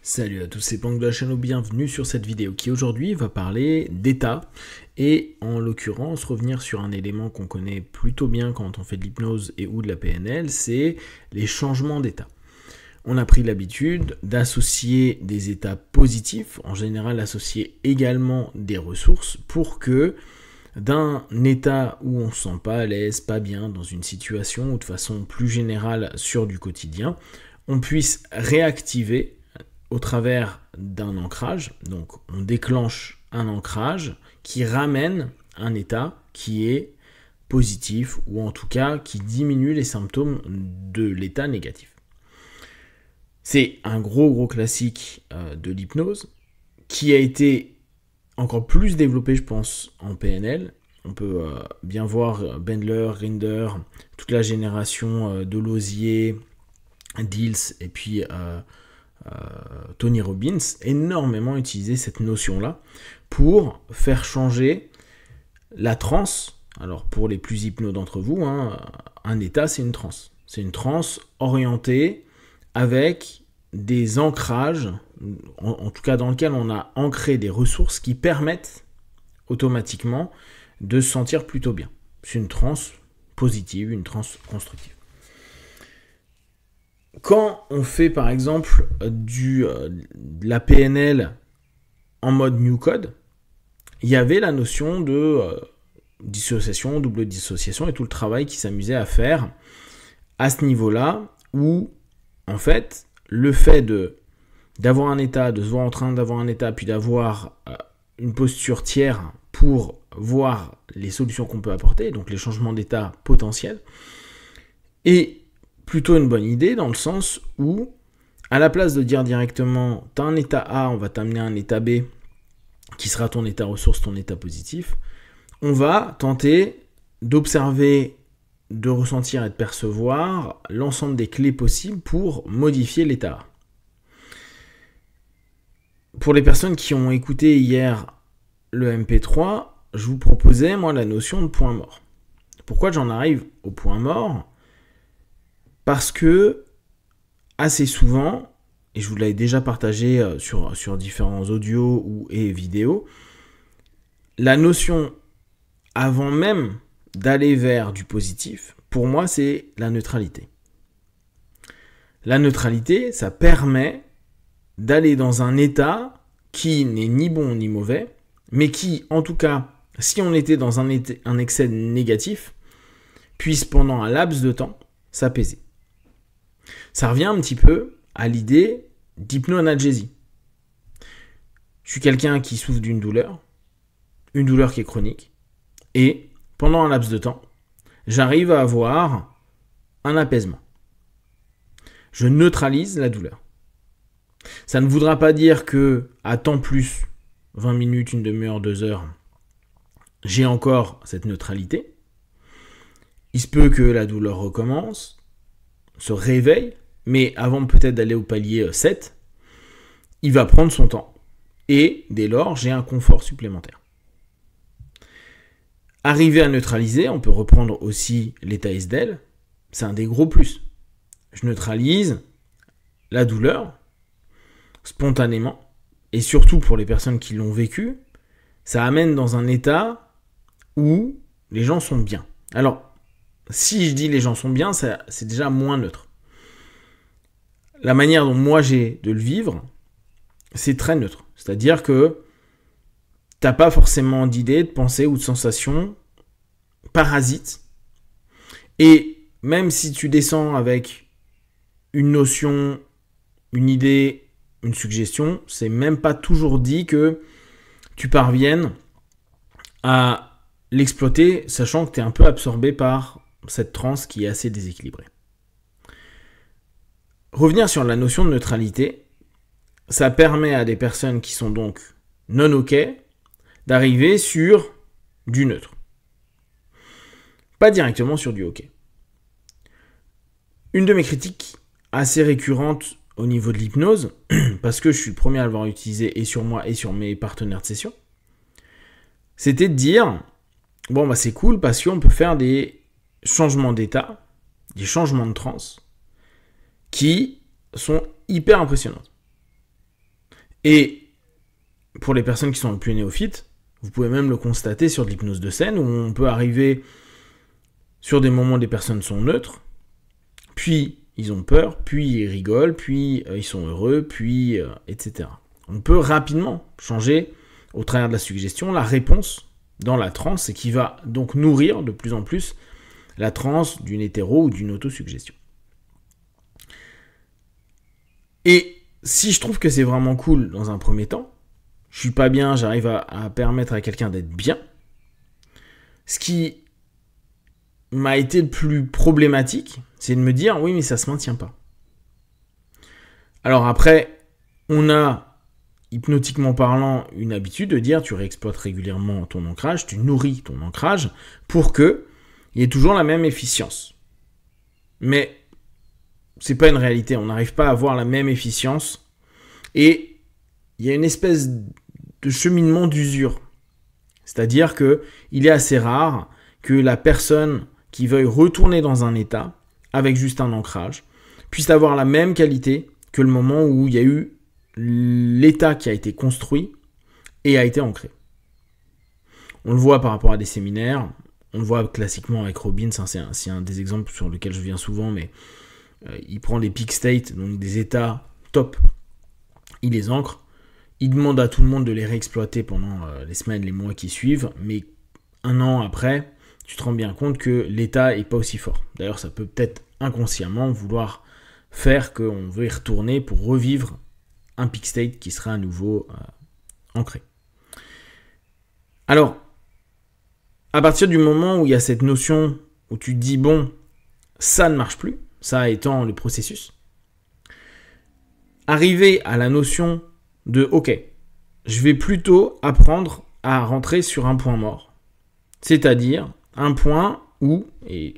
Salut à tous, c'est Pank de la chaîne, bienvenue sur cette vidéo qui aujourd'hui va parler d'état et en l'occurrence revenir sur un élément qu'on connaît plutôt bien quand on fait de l'hypnose et ou de la PNL, c'est les changements d'état. On a pris l'habitude d'associer des états positifs, en général associer également des ressources pour que d'un état où on ne se sent pas à l'aise, pas bien dans une situation ou de façon plus générale sur du quotidien, on puisse réactiver au travers d'un ancrage. Donc on déclenche un ancrage qui ramène un état qui est positif ou en tout cas qui diminue les symptômes de l'état négatif. C'est un gros classique de l'hypnose qui a été encore plus développé, je pense, en PNL. On peut bien voir Bandler, Grinder, toute la génération de Lausier, Diels et puis Tony Robbins, énormément utilisé cette notion-là pour faire changer la transe. Alors pour les plus hypnos d'entre vous, un état c'est une transe. C'est une transe orientée avec des ancrages, en tout cas dans lequel on a ancré des ressources qui permettent automatiquement de se sentir plutôt bien. C'est une transe positive, une transe constructive. Quand on fait par exemple de la PNL en mode New Code, il y avait la notion de dissociation, double dissociation et tout le travail qui s'amusait à faire à ce niveau-là où en fait le fait d'avoir un état, de se voir en train d'avoir un état puis d'avoir une posture tiers pour voir les solutions qu'on peut apporter, donc les changements d'état potentiels, et plutôt une bonne idée dans le sens où, à la place de dire directement t'as un état A, on va t'amener à un état B qui sera ton état ressource, ton état positif, on va tenter d'observer, de ressentir et de percevoir l'ensemble des clés possibles pour modifier l'état A. Pour les personnes qui ont écouté hier le MP3, je vous proposais moi la notion de point mort. Pourquoi j'en arrive au point mort ? Parce que, assez souvent, et je vous l'avais déjà partagé sur différents audios et vidéos, la notion, avant même d'aller vers du positif, pour moi, c'est la neutralité. La neutralité, ça permet d'aller dans un état qui n'est ni bon ni mauvais, mais qui, en tout cas, si on était dans un excès négatif, puisse pendant un laps de temps s'apaiser. Ça revient un petit peu à l'idée d'hypnoanalgésie. Je suis quelqu'un qui souffre d'une douleur qui est chronique, et pendant un laps de temps, j'arrive à avoir un apaisement. Je neutralise la douleur. Ça ne voudra pas dire que à temps plus, 20 minutes, une demi-heure, 2 heures, j'ai encore cette neutralité. Il se peut que la douleur recommence, se réveille, mais avant peut-être d'aller au palier 7, il va prendre son temps. Et dès lors, j'ai un confort supplémentaire. Arriver à neutraliser, on peut reprendre aussi l'état Esdel, c'est un des gros plus. Je neutralise la douleur spontanément, et surtout pour les personnes qui l'ont vécu, ça amène dans un état où les gens sont bien. Alors, si je dis les gens sont bien, c'est déjà moins neutre. La manière dont moi j'ai de le vivre, c'est très neutre. C'est-à-dire que t'as pas forcément d'idées, de pensées ou de sensations parasites. Et même si tu descends avec une notion, une idée, une suggestion, c'est même pas toujours dit que tu parviennes à l'exploiter, sachant que tu es un peu absorbé par cette transe qui est assez déséquilibrée. Revenir sur la notion de neutralité, ça permet à des personnes qui sont donc non OK d'arriver sur du neutre. Pas directement sur du OK. Une de mes critiques assez récurrentes au niveau de l'hypnose, parce que je suis le premier à l'avoir utilisé et sur moi et sur mes partenaires de session, c'était de dire, bon bah c'est cool parce qu'on peut faire des changements d'état, des changements de transe, qui sont hyper impressionnantes. Et pour les personnes qui sont le plus néophytes, vous pouvez même le constater sur de l'hypnose de scène, où on peut arriver sur des moments où les personnes sont neutres, puis ils ont peur, puis ils rigolent, puis ils sont heureux, puis etc. On peut rapidement changer, au travers de la suggestion, la réponse dans la transe, et qui va donc nourrir de plus en plus la transe d'une hétéro ou d'une autosuggestion. Et si je trouve que c'est vraiment cool dans un premier temps, je suis pas bien, j'arrive à permettre à quelqu'un d'être bien, ce qui m'a été le plus problématique, c'est de me dire, oui, mais ça se maintient pas. Alors après, on a, hypnotiquement parlant, une habitude de dire, tu réexploites régulièrement ton ancrage, tu nourris ton ancrage, pour qu'il y ait toujours la même efficience. Mais c'est pas une réalité, on n'arrive pas à avoir la même efficience, et il y a une espèce de cheminement d'usure. C'est-à-dire qu'il est assez rare que la personne qui veuille retourner dans un état, avec juste un ancrage, puisse avoir la même qualité que le moment où il y a eu l'état qui a été construit et a été ancré. On le voit par rapport à des séminaires, on le voit classiquement avec Robbins, c'est un des exemples sur lesquels je viens souvent, mais il prend les peak states, donc des états top, il les ancre, il demande à tout le monde de les réexploiter pendant les semaines, les mois qui suivent, mais un an après, tu te rends bien compte que l'état n'est pas aussi fort. D'ailleurs, ça peut peut-être inconsciemment vouloir faire qu'on veut y retourner pour revivre un peak state qui sera à nouveau ancré. Alors, à partir du moment où il y a cette notion où tu te dis, bon, ça ne marche plus, ça étant le processus, arriver à la notion de, ok, je vais plutôt apprendre à rentrer sur un point mort. C'est-à-dire un point où, et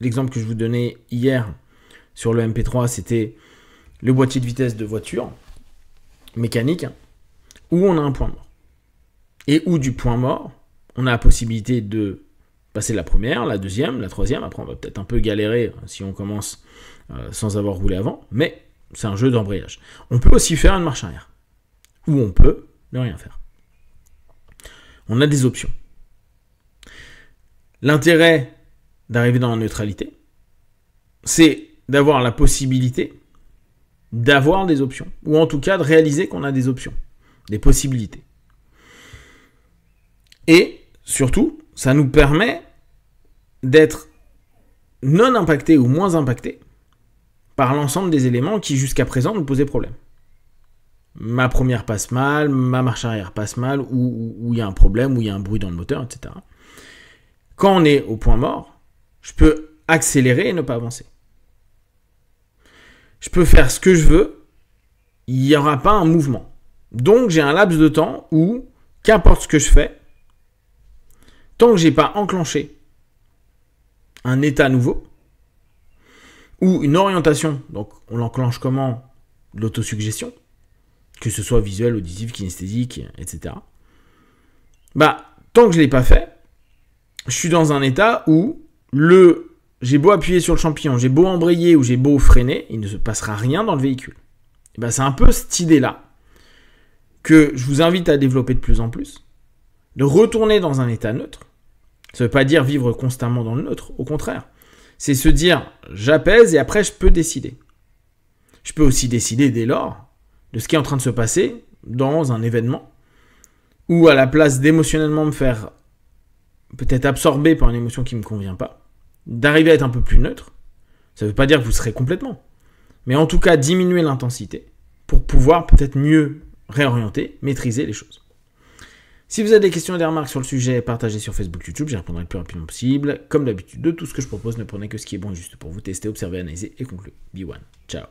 l'exemple que je vous donnais hier sur le MP3, c'était le boîtier de vitesse de voiture mécanique, où on a un point mort. Et où du point mort, on a la possibilité de passer la première, la deuxième, la troisième. Après, on va peut-être un peu galérer si on commence sans avoir roulé avant, mais c'est un jeu d'embrayage. On peut aussi faire une marche arrière, ou on peut ne rien faire. On a des options. L'intérêt d'arriver dans la neutralité, c'est d'avoir la possibilité d'avoir des options, ou en tout cas de réaliser qu'on a des options, des possibilités. Et surtout, ça nous permet d'être non impacté ou moins impacté par l'ensemble des éléments qui jusqu'à présent nous posaient problème. Ma première passe mal, ma marche arrière passe mal, ou il y a un problème, ou il y a un bruit dans le moteur, etc. Quand on est au point mort, je peux accélérer et ne pas avancer. Je peux faire ce que je veux, il n'y aura pas un mouvement. Donc j'ai un laps de temps où, qu'importe ce que je fais, tant que je n'ai pas enclenché un état nouveau, ou une orientation, donc on l'enclenche comment? L'autosuggestion, que ce soit visuel, auditif, kinesthésique, etc. Tant que je ne l'ai pas fait, je suis dans un état où j'ai beau appuyer sur le champignon, j'ai beau embrayer ou j'ai beau freiner, il ne se passera rien dans le véhicule. Et c'est un peu cette idée-là que je vous invite à développer de plus en plus, de retourner dans un état neutre. Ça ne veut pas dire vivre constamment dans le neutre, au contraire. C'est se dire, j'apaise et après je peux décider. Je peux aussi décider dès lors de ce qui est en train de se passer dans un événement, où à la place d'émotionnellement me faire peut-être absorber par une émotion qui ne me convient pas, d'arriver à être un peu plus neutre. Ça ne veut pas dire que vous serez complètement, mais en tout cas diminuer l'intensité pour pouvoir peut-être mieux réorienter, maîtriser les choses. Si vous avez des questions et des remarques sur le sujet, partagez sur Facebook, YouTube, j'y répondrai le plus rapidement possible. Comme d'habitude, de tout ce que je propose, ne prenez que ce qui est bon et juste pour vous tester, observer, analyser et conclure. Be one. Ciao.